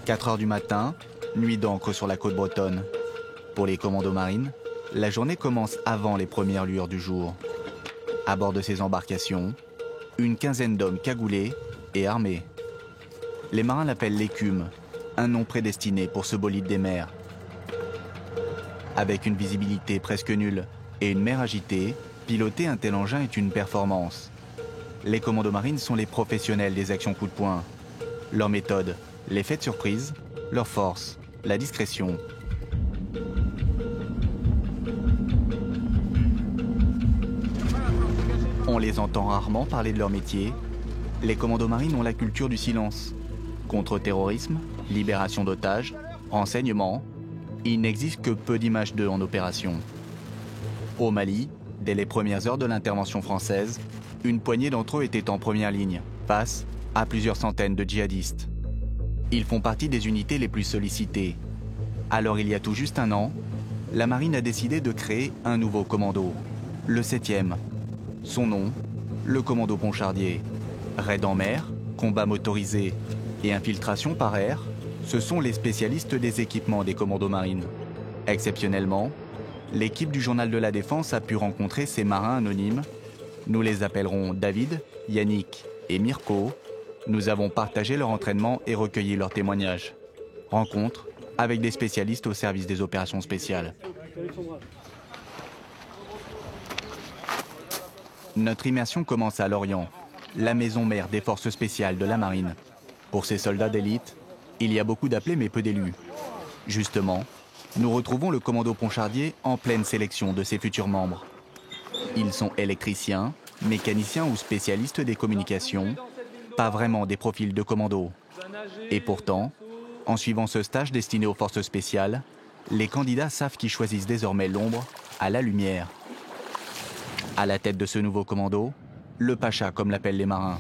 4 heures du matin, nuit d'encre sur la côte bretonne. Pour les commandos marines, la journée commence avant les premières lueurs du jour. À bord de ces embarcations, une quinzaine d'hommes cagoulés et armés. Les marins l'appellent l'écume, un nom prédestiné pour ce bolide des mers. Avec une visibilité presque nulle et une mer agitée, piloter un tel engin est une performance. Les commandos marines sont les professionnels des actions coup de poing. Leur méthode, l'effet de surprise, leur force, la discrétion. On les entend rarement parler de leur métier. Les commandos marines ont la culture du silence. Contre-terrorisme, libération d'otages, renseignement, il n'existe que peu d'images d'eux en opération. Au Mali, dès les premières heures de l'intervention française, une poignée d'entre eux étaient en première ligne, face à plusieurs centaines de djihadistes. Ils font partie des unités les plus sollicitées. Alors il y a tout juste un an, la marine a décidé de créer un nouveau commando, le 7e. Son nom, le commando Ponchardier. Raid en mer, combat motorisé et infiltration par air, ce sont les spécialistes des équipements des commandos marines. Exceptionnellement, l'équipe du Journal de la Défense a pu rencontrer ces marins anonymes. Nous les appellerons David, Yannick et Mirko. Nous avons partagé leur entraînement et recueilli leurs témoignages. Rencontre avec des spécialistes au service des opérations spéciales. Notre immersion commence à Lorient, la maison mère des forces spéciales de la marine. Pour ces soldats d'élite, il y a beaucoup d'appelés mais peu d'élus. Justement, nous retrouvons le commando Ponchardier en pleine sélection de ses futurs membres. Ils sont électriciens, mécaniciens ou spécialistes des communications, pas vraiment des profils de commando. Et pourtant, en suivant ce stage destiné aux forces spéciales, les candidats savent qu'ils choisissent désormais l'ombre à la lumière. À la tête de ce nouveau commando, le Pacha, comme l'appellent les marins.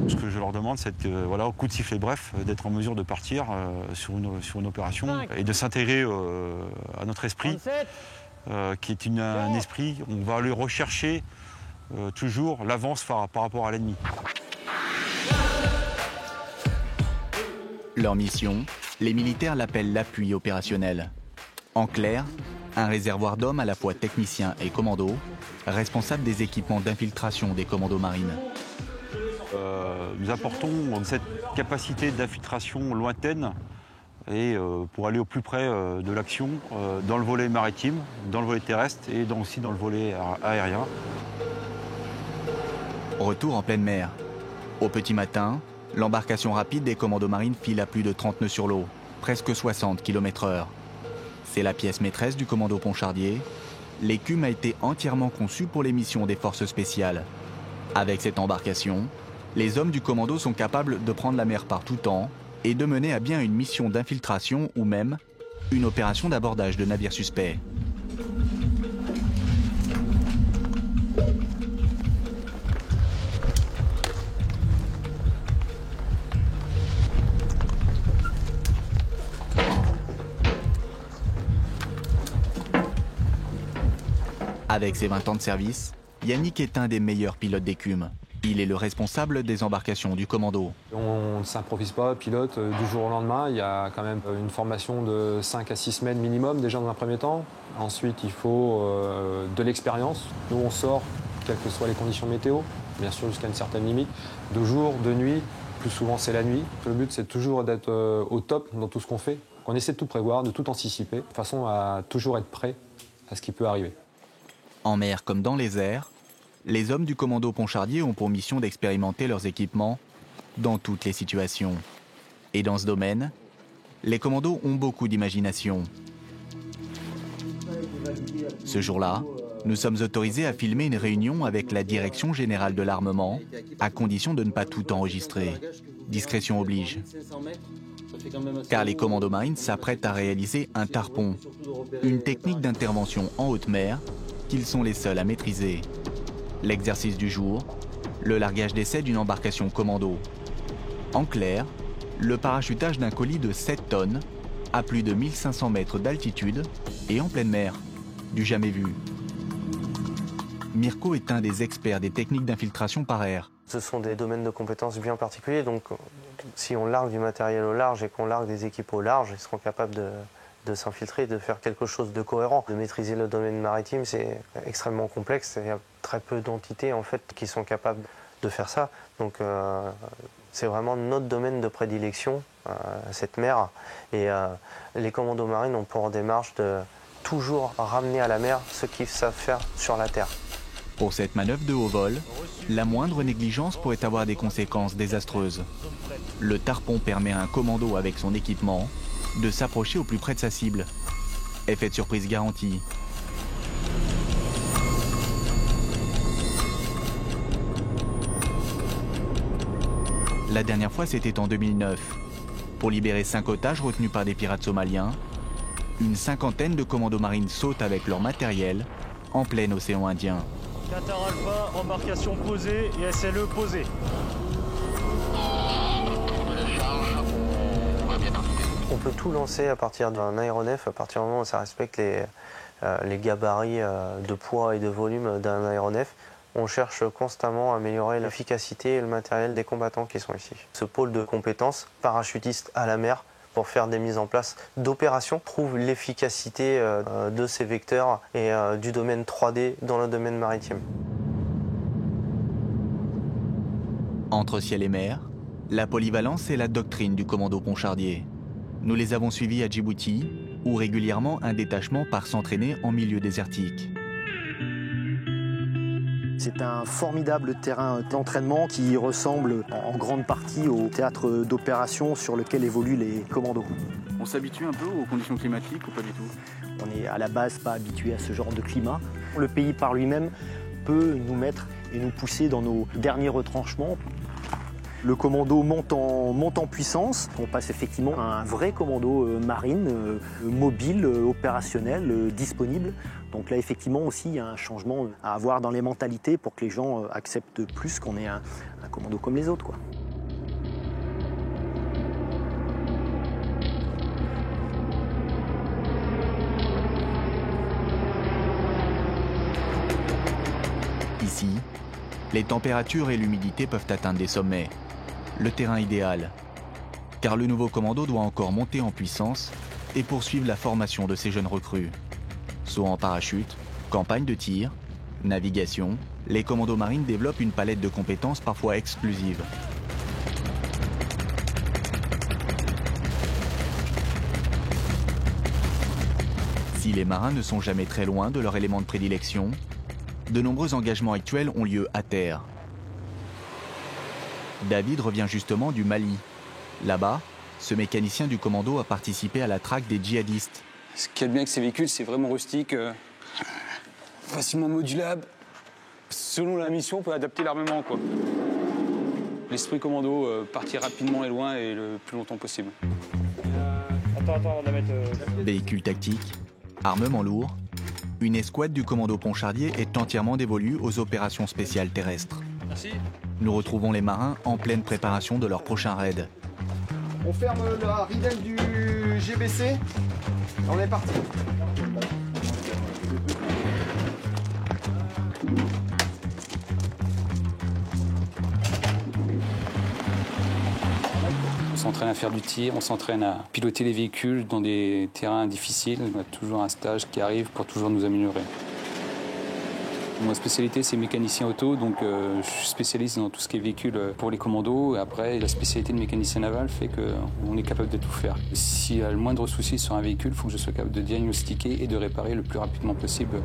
Ce que je leur demande, c'est voilà, au coup de sifflet bref, d'être en mesure de partir sur une opération et de s'intégrer à notre esprit, qui est un esprit, on va aller rechercher toujours l'avance par rapport à l'ennemi. Leur mission, les militaires l'appellent l'appui opérationnel. En clair, un réservoir d'hommes à la fois techniciens et commandos, responsables des équipements d'infiltration des commandos marines. Nous apportons cette capacité d'infiltration lointaine et pour aller au plus près de l'action dans le volet maritime, dans le volet terrestre et aussi dans le volet aérien. Retour en pleine mer. Au petit matin, l'embarcation rapide des commandos marines file à plus de 30 nœuds sur l'eau, presque 60 km/h. C'est la pièce maîtresse du commando Ponchardier. L'écume a été entièrement conçue pour les missions des forces spéciales. Avec cette embarcation, les hommes du commando sont capables de prendre la mer par tout temps et de mener à bien une mission d'infiltration ou même une opération d'abordage de navires suspects. Avec ses 20 ans de service, Yannick est un des meilleurs pilotes d'écume. Il est le responsable des embarcations du commando. On ne s'improvise pas pilote du jour au lendemain. Il y a quand même une formation de 5 à 6 semaines minimum déjà dans un premier temps. Ensuite, il faut de l'expérience. Nous, on sort, quelles que soient les conditions météo, bien sûr jusqu'à une certaine limite. De jour, de nuit, plus souvent c'est la nuit. Le but, c'est toujours d'être au top dans tout ce qu'on fait. On essaie de tout prévoir, de tout anticiper, de façon à toujours être prêt à ce qui peut arriver. En mer comme dans les airs, les hommes du commando Ponchardier ont pour mission d'expérimenter leurs équipements dans toutes les situations. Et dans ce domaine, les commandos ont beaucoup d'imagination. Ce jour-là, nous sommes autorisés à filmer une réunion avec la Direction Générale de l'Armement, à condition de ne pas tout enregistrer. Discrétion oblige. Car les commandos marines s'apprêtent à réaliser un tarpon, une technique d'intervention en haute mer qu'ils sont les seuls à maîtriser. L'exercice du jour, le largage d'essai d'une embarcation commando. En clair, le parachutage d'un colis de 7 tonnes à plus de 1500 mètres d'altitude et en pleine mer, du jamais vu. Mirko est un des experts des techniques d'infiltration par air. Ce sont des domaines de compétences bien particuliers, donc si on largue du matériel au large et qu'on largue des équipes au large, ils seront capables de s'infiltrer, de faire quelque chose de cohérent. De maîtriser le domaine maritime, c'est extrêmement complexe. Il y a très peu d'entités en fait, qui sont capables de faire ça. Donc c'est vraiment notre domaine de prédilection, cette mer. Et les commandos marines ont pour démarche de toujours ramener à la mer ce qu'ils savent faire sur la terre. Pour cette manœuvre de haut vol, la moindre négligence pourrait avoir des conséquences désastreuses. Le tarpon permet à un commando avec son équipement de s'approcher au plus près de sa cible. Effet de surprise garanti. La dernière fois, c'était en 2009. Pour libérer 5 otages retenus par des pirates somaliens, une cinquantaine de commandos marines sautent avec leur matériel en plein océan Indien. Qatar Alpha, embarcation posée et SLE posée. On peut tout lancer à partir d'un aéronef, à partir du moment où ça respecte les gabarits de poids et de volume d'un aéronef. On cherche constamment à améliorer l'efficacité et le matériel des combattants qui sont ici. Ce pôle de compétences, parachutiste à la mer, pour faire des mises en place d'opérations, prouve l'efficacité de ces vecteurs et du domaine 3D dans le domaine maritime. Entre ciel et mer, la polyvalence est la doctrine du commando Ponchardier. Nous les avons suivis à Djibouti, où régulièrement un détachement part s'entraîner en milieu désertique. C'est un formidable terrain d'entraînement qui ressemble en grande partie au théâtre d'opération sur lequel évoluent les commandos. On s'habitue un peu aux conditions climatiques ou pas du tout? On n'est à la base pas habitué à ce genre de climat. Le pays par lui-même peut nous mettre et nous pousser dans nos derniers retranchements. Le commando monte en puissance. On passe effectivement à un vrai commando marine, mobile, opérationnel, disponible. Donc là, effectivement, aussi, il y a un changement à avoir dans les mentalités pour que les gens acceptent plus qu'on ait un commando comme les autres, quoi. Ici, les températures et l'humidité peuvent atteindre des sommets. Le terrain idéal. Car le nouveau commando doit encore monter en puissance et poursuivre la formation de ces jeunes recrues. Saut en parachute, campagne de tir, navigation, les commandos marines développent une palette de compétences parfois exclusives. Si les marins ne sont jamais très loin de leur élément de prédilection, de nombreux engagements actuels ont lieu à terre. David revient justement du Mali. Là-bas, ce mécanicien du commando a participé à la traque des djihadistes. Ce qui est bien avec ces véhicules, c'est vraiment rustique, facilement modulable. Selon la mission, on peut adapter l'armement, quoi. L'esprit commando, partir rapidement et loin et le plus longtemps possible. Attends, on va mettre... Véhicules tactiques, armement lourd, une escouade du commando Ponchardier est entièrement dévolue aux opérations spéciales terrestres. Merci. Nous retrouvons les marins en pleine préparation de leur prochain raid. On ferme la ridelle du GBC. On est parti. On s'entraîne à faire du tir, on s'entraîne à piloter les véhicules dans des terrains difficiles. On a toujours un stage qui arrive pour toujours nous améliorer. Ma spécialité, c'est mécanicien auto, donc je suis spécialiste dans tout ce qui est véhicule pour les commandos. Et après, la spécialité de mécanicien naval fait qu'on est capable de tout faire. S'il y a le moindre souci sur un véhicule, il faut que je sois capable de diagnostiquer et de réparer le plus rapidement possible.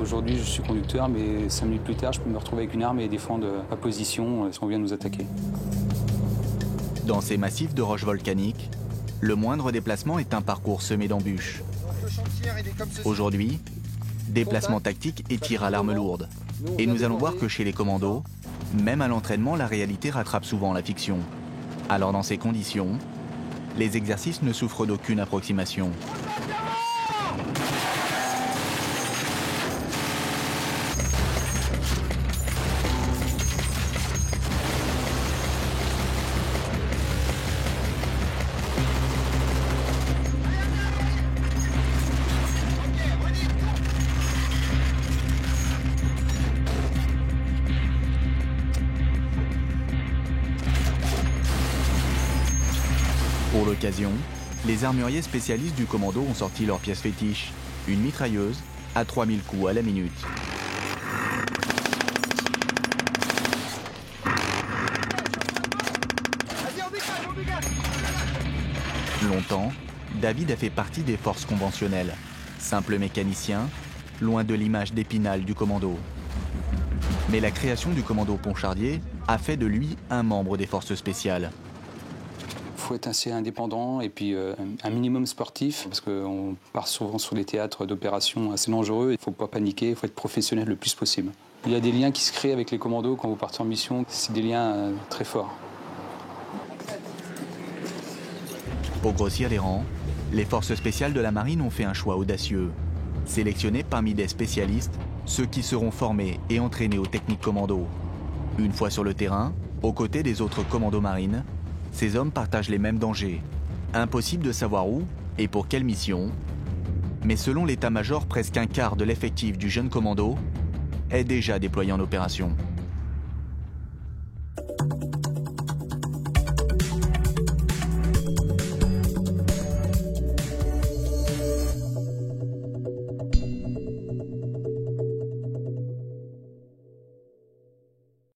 Aujourd'hui, je suis conducteur, mais 5 minutes plus tard, je peux me retrouver avec une arme et défendre ma position si on vient nous attaquer. Dans ces massifs de roches volcaniques, le moindre déplacement est un parcours semé d'embûches. Aujourd'hui, déplacement tactique et tir à l'arme lourde. Et nous allons voir que chez les commandos, même à l'entraînement, la réalité rattrape souvent la fiction. Alors dans ces conditions, les exercices ne souffrent d'aucune approximation. l'occasion, les armuriers spécialistes du commando ont sorti leur pièce fétiche, une mitrailleuse à 3000 coups à la minute. Longtemps, David a fait partie des forces conventionnelles. Simple mécanicien, loin de l'image d'Épinal du commando. Mais la création du commando Pontchardier a fait de lui un membre des forces spéciales. Il faut être assez indépendant et puis un minimum sportif parce qu'on part souvent sur des théâtres d'opérations assez dangereux. Il ne faut pas paniquer, il faut être professionnel le plus possible. Il y a des liens qui se créent avec les commandos quand vous partez en mission. C'est des liens très forts. Pour grossir les rangs, les forces spéciales de la marine ont fait un choix audacieux. Sélectionner parmi des spécialistes ceux qui seront formés et entraînés aux techniques commando. Une fois sur le terrain, aux côtés des autres commandos marines, ces hommes partagent les mêmes dangers. Impossible de savoir où et pour quelle mission. Mais selon l'état-major, presque un quart de l'effectif du jeune commando est déjà déployé en opération.